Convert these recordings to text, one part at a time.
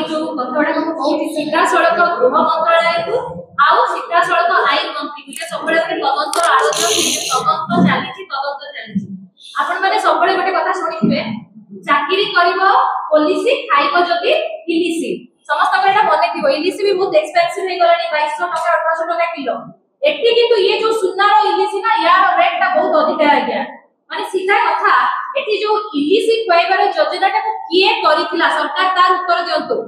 ये जो कथाटा को कहूँ सीधा सड़क गृह मंत्रालय को आउ सीधा सड़क आईन मंत्री को सब तदंतर आलोचना तदंत चली आपण माने सब गोटे कथा शुणिथिबे चाकरी करिवो पुलिस खाइबो जदि इलिसी समस्त एटा मने थिबो इलिसी भी बहुत एक्सपेंसिव हे गलानी 2200 टका 1800 टका किलो एठी किंतु ये जो सुनार इलिसी ना यार रेट टा बहुत अधिक है आज्ञा माने सीधा कथा एठी जो इलिसी खुआइबार योजनाटा को किए करिथिला सरकार तार उत्तर दियंतु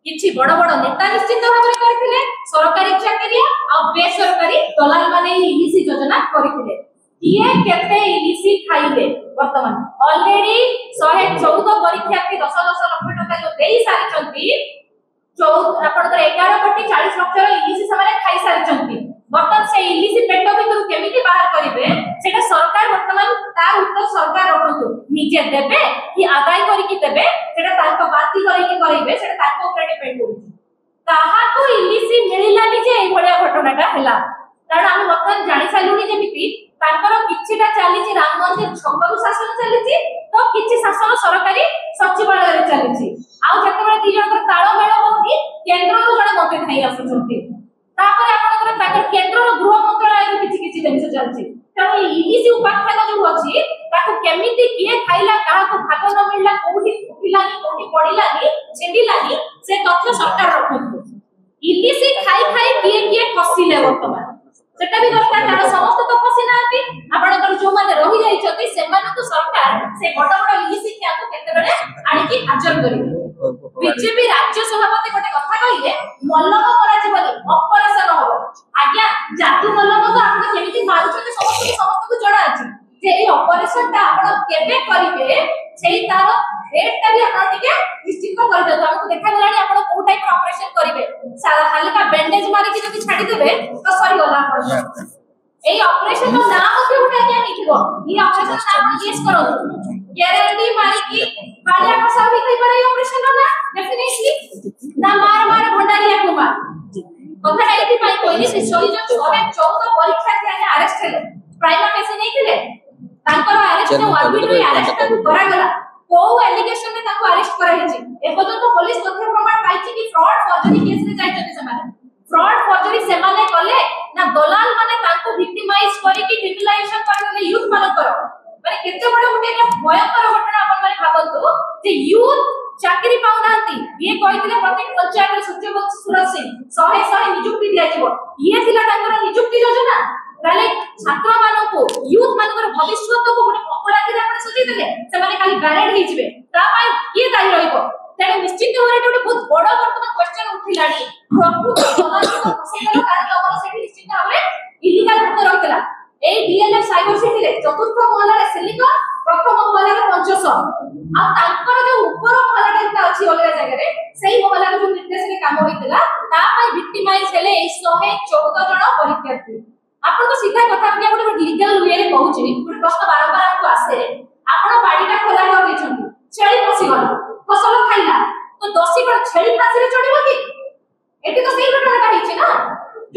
किछि बड़ बड़ नेता निश्चित भाव में करथिले सरकारी चाकरिया आ बेसरकारी दलाल माने इलिसी योजना करथिले किए केते इलिसी खाइले वर्तमान ऑलरेडी 114 परीक्षार्थी 10-10 लाख टका जो देई सारिचंती आपनकर 11 कोटी 40 लाख इलिसी समाने खाइ सारिचंती वर्तमान से इलिसी पेट भितर केमिति बाहर करिवे सेटा सरकार वर्तमान तार उत्तर सरकार रखंतु निजे देबे कि आदाय करी कि देबे सेटा ताको बाती करी कि करिवे सेटा ताको ऊपर डिपेंड होउची ताहा को इलिसी मिलिलानी जे ए भलिया घटनाटा हला कारण हम वर्तमान जानि सालुनी जेमिति तांकर किछिटा चलीची राम मंदिर छकरु शासन चलीची तो किछि शासन सरकारी सचिवालय रे चलीची आ जतबे दी जनकर ताळमेळ होउनी केंद्ररु जण मंत्री थाई आसुछंती तापर आपनकर ताकर केंद्रर गृह मंत्रालय रे किछि किछि जिनिस चलची तने इलिसी उपाख्यान जो अछि ताको केमिति किए खाइला काहा को भाग न मिलला कोठी उठिलानी कोठी पडिलानी छिंडिलानी से तथ्य सरकार रखंतु इलिसी खाई खाई किए फसिले वर्तमान सेटा भी दरकार तार समस्त तो फसी नाती आपनकर जो माने रहि जाई छथि से माने तो सरकार से बड़ बड़ इलिसी क्या को केते बेले आनी की हाजर करिवे बीजेपी राज्य सभापति गोटे कथा कहिले मल्लम करा जीवनी ऑपरेशन हो आज्ञा जातु मल्लम तो आपण केमिति मारुछते समस्त को जणा अछि जे ए ऑपरेशन ता आपण केबे करिवे सेही तार रेट ता भी आपण टिके निश्चित कर दे हमको देखा गलानी आपण को टाइप ऑपरेशन करिवे सारा हल्का बैंडेज मारी कि जति छाडी देबे तो सरी गला आपण ए ऑपरेशन का नाम के उठा क्या निथिबो ई ऑपरेशन नाम गेस करो गारंटी मारी कि बालिया कसा भी कई पर ऑपरेशन ना डेफिनेटली ना मार मार भंडारिया कुमार कथा एथि पाई कोइली से सोई जो 14 परीक्षा के आने अरेस्ट हेले प्राइमा फेसी नहीं थिले तांकर अरेस्ट जो आर्बिट्री अरेस्ट को करा गला को एलिगेशन में ताको अरेस्ट करा हिची ए पର୍ଯ୍यंत पुलिस तथ्य प्रमाण पाइछि कि फ्रॉड फॉर्जरी केस रे जाइछथि समाने फ्रॉड फॉर्जरी सेमाने कले ना दलाल माने ताको विक्टिमाइज करी कि क्रिमिनलाइजेशन करले यूथ मानकर माने केते बड़ गुटे भयंकर घटना अपन माने भाबंतु जे यूथ चाकरी पाउनांती ये कहितले प्रत्येक पंचायत रे सूर्यवंशी सुरज सिंह 100 नियुक्ति दिया जिवो ये थिला तांकर नियुक्ति योजना ताले छात्र मानको यूथ मानकर भविष्य को गोटे पकड़ा दिले आपण सोची देले से माने खाली बैरेड ही जिवे ता पाई के दाई रहइबो तेने निश्चित होरे गोटे बहुत बड़ वर्तमान क्वेश्चन उठिलानी प्रकृत समाज को फसेला कारण तमर सेठी निश्चित भाबरे इलीगल हाथ रहितला ए डीएलएफ साइबर सिटी रे चतुर्थ महला रे सिलिकन प्रथम महला रे 500 आ तांकर जो ऊपर महला रे अछि अलग जगह रे सेही महला रे जो निर्देश रे काम होइतला ता पाई विक्टिमाइज हेले 114 जण परीक्षार्थी आपण को सीधा कथा कि गोटे लीगल वे रे कहूची गोटे प्रश्न बारंबार आपको आसे आपण बाडीटा खोला कर दैछंती छेली फसी गला फसल खाइला तो दोषी पर छेली फांसी रे चढ़िबो कि एटी तो सेही घटना काहिछि ना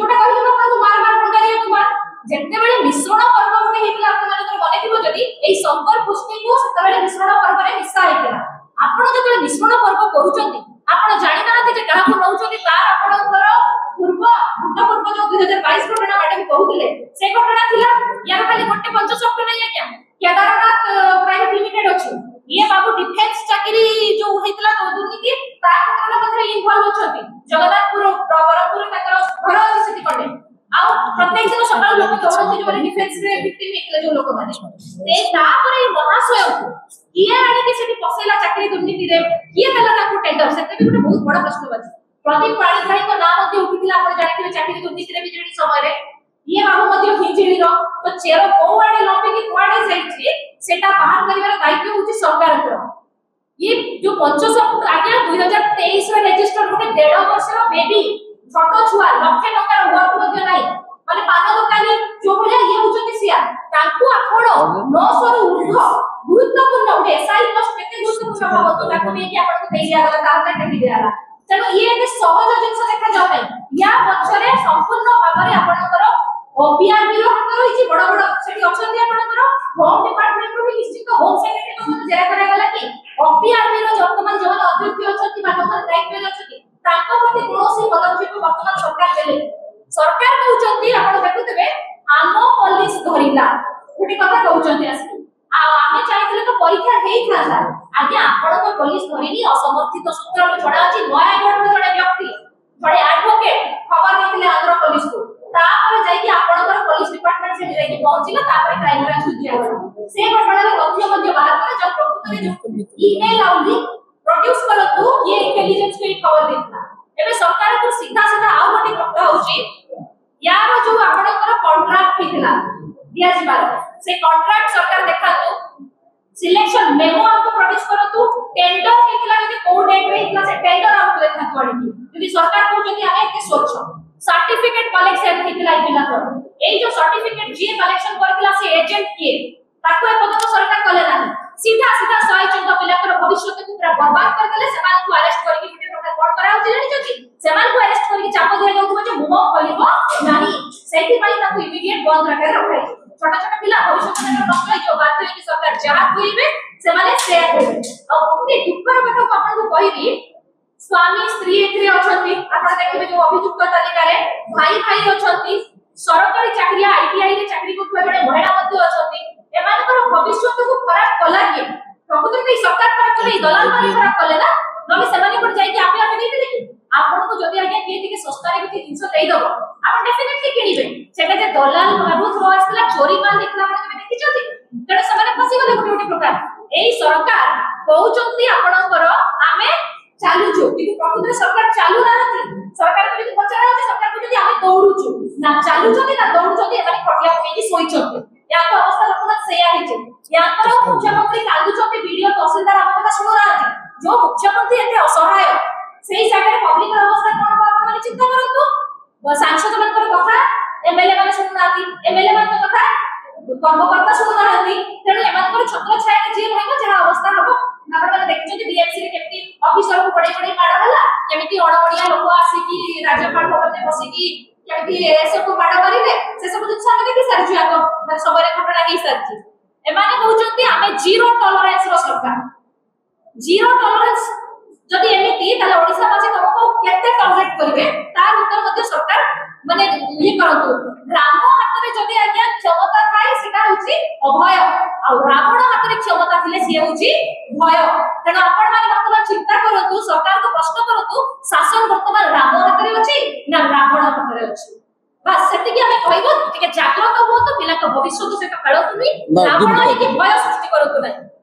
जोटा कहिलो आपण को मार मार भंडारिया कुमार जेते बेले मिश्रण पर्व गोटे हेतिला आपण मानकर मने थिबो जदी एई संकर पुष्टि को सेते बेले मिश्रण पर्व रे मिसा हेतिला आपण जते मिश्रण पर्व करूचंती आपण जानि नाते जे काहा को नउचंती तार आपणकर पूर्व जो 2022 घटना मैडम कहउतिले से घटना थिला या खाली गोटे 500 नहीं है क्या केदारनाथ प्राइवेट लिमिटेड अछि ये बाबू डिफेंस चाकरी जो हेतिला दुर्नीति ता क्षेत्र मध्ये इन्वॉल्व होछथि जगन्नाथपुर बरपुर तकर घर अछि सेति कटे आ प्रत्येक दिन सकाळ लोक दौड़ती जो डिफेंस रे विक्टिम हेतिले जो लोक माने ते तापर ए महाशय को किए आनी के सेति पसेला चाकरी दुर्नीति रे किए देला ताको टेंडर सेते भी गोटे बहुत बड़ा प्रश्न बाजी प्रदीप पाणिग्राही को नाम मध्ये उठितिला आपण जानिथिबे चाकरी दुर्नीति रे बिजेडी समय रे ये बाबू मध्ये हिंजिली रो तो चेरो कोआडे लंबी की कोआडे जाईछि सेटा बाहर करिवार दायित्व होछि सरकार को ये जो 500 आज्ञा 2023 रे रजिस्टर होते 1.5 वर्षर बेबी छोटो छुआ लक्ष टका वर्क मध्ये नाही माने पान दुकानी जो भले ये होचते सिया तांको आपण 900 रु ऊर्ध्व गुरुत्वपूर्ण उठे एसआई पोस्ट केते गुरुत्वपूर्ण भाबतो ताको नै कि आपण को देई दियाला तार टेकी दियाला तेनो ये एक सहज जिंस देखा जाउ नै या पछरे संपूर्ण भाबरे आपणकर ओपीआरबी रो हाथ रही बड़ बड़ सेठी अछंती आपनकर होम डिपार्टमेंट रो निश्चित होम सेक्रेटरी को जेरा करा गला कि ओपीआरबी रो वर्तमान जो अध्यक्ष अछंती बा जो दायित्व रे अछंती ताको प्रति कोनोसी पदक्षेप वर्तमान सरकार देले सरकार कहउचंती आपण देखुतबे आमो पुलिस धरिला गुटी कथा कहउचंती आसी आ आमे चाहथिले तो परीक्षा हेई थाला आगे आपण को पुलिस धरिनी असमर्थित सूत्र रो छडा अछि नयागढ़ रो जड़े व्यक्ति जड़े एडवोकेट खबर देथिले आंध्र पुलिस को तापर जाई कि आपनकर पुलिस डिपार्टमेंट से जाई कि पहुंचिला तापर क्राइम ब्रांच दिया गला से घटना रे तथ्य मध्य बाहर करे जब प्रकृति जो ईमेल आउली प्रोड्यूस करतु ये इंटेलिजेंस को खबर देथिला एबे सरकार को सीधा सीधा आ गोटी कथा होची यार जो आपनकर कॉन्ट्रैक्ट हितला दिया जिबार से कॉन्ट्रैक्ट सरकार देखातु सिलेक्शन मेमो आपको प्रोड्यूस करतु टेंडर हितला जे को डेट रे हितला से टेंडर आपको देखातु आडी यदि सरकार को जदी आमे के स्वच्छ सर्टिफिकेट कलेक्शन हितला पिला कर एई जो सर्टिफिकेट जे कलेक्शन करथिला से एजेंट के ताको ए पद सरकार कले ना सीधा सीधा 114 पिला कर भविष्य को पूरा बर्बाद कर देले समान को अरेस्ट करके गुटे प्रकार कोड करा होची जानि छथि समान को अरेस्ट करके चाप दिया जाउथबो जे मुह खलिबो नाही सेठी पई ताको इमीडिएट बंद रखे रखाई छोटा छोटा पिला भविष्य को नष्ट होई जो बात है कि सरकार जहा कहिबे से माने से कहिबे आ ओते दुखर कथा को आपन को कहिबी स्वामी स्त्री एथरे अछंती आपण देखिबे जो अभियुक्त तालिका रे भाई भाई अछंती सरकारी चाकरी आईटीआई रे चाकरी करथुवा जड़े महिला मध्ये अछंती एमानकर भविष्य को खराब कला के प्रकृति में सरकार खराब कले दलाल माने खराब कले ना नमे सेमाने पर जाई कि आपे आपे नहीं देले आपन को जदी आज्ञा किए थी कि सस्ता रे किछि जिंस देई दबो आपन डेफिनेटली किनिबे सेटा जे दलाल भाबुत हो आसला चोरी माल देखला आपण केबे देखिछथि तेडे समाने फसी गले गुटे प्रकार एई सरकार कहउचंती आपनकर आमे चालू छु कि प्रकृति सरकार चालू नाहती सरकार को यदि पचरा होती सरकार को यदि आमे दौड़ू छु ना चालू छथि ना दौड़ू छथि एमाने खटिया पकेई सोई छथि या तो अवस्था लक्षण सेया हिचे या तो मुख्यमंत्री कालू छथि वीडियो तहसीलदार आपन कथा सुनो रहथि जो मुख्यमंत्री एते असहाय सेही जागे पब्लिक र अवस्था कोन बात माने चिंता करंतु सांसद मनकर कथा एमएलए माने सुनु नाहती एमएलए मन कथा कर्मकर्ता सुनु नाहती तेणु एमानकर छत्र छाया जे रहबो जहा अवस्था हबो आपण माने देखिछथि बीएमसी रे केमती ऑफिसर को पड़े पड़े माड हला केमती अणबड़िया लोक आसी कि राज्यपाल भवन में बसी कि केमती एसो को माड मारिले से सब जिंस हम देखि सारछु आको माने सबरे घटना ही सारछि एमाने कहउचंती आमे जीरो टॉलरेंस रो सरकार जीरो टॉलरेंस जदी एमिति ताले ओडिसा पासे तुमको केते टॉलरेट करिवे तार उत्तर मध्ये सरकार माने ये करंतु राम हाथ रे जदी आज्ञा क्षमता थाई सेटा होची अभय आ रावण हाथ रे क्षमता थिले से होची भय तेणु आपण माने वर्तमान चिंता करंतु सरकार को प्रश्न करंतु शासन वर्तमान राम हाथ रे अछि ना रावण हाथ रे अछि बस सेति कि हमें कहबो कि जागरूक हो तो पिला का भविष्य तो से खेलतु नहीं रावण की भय सृष्टि करंतु नहीं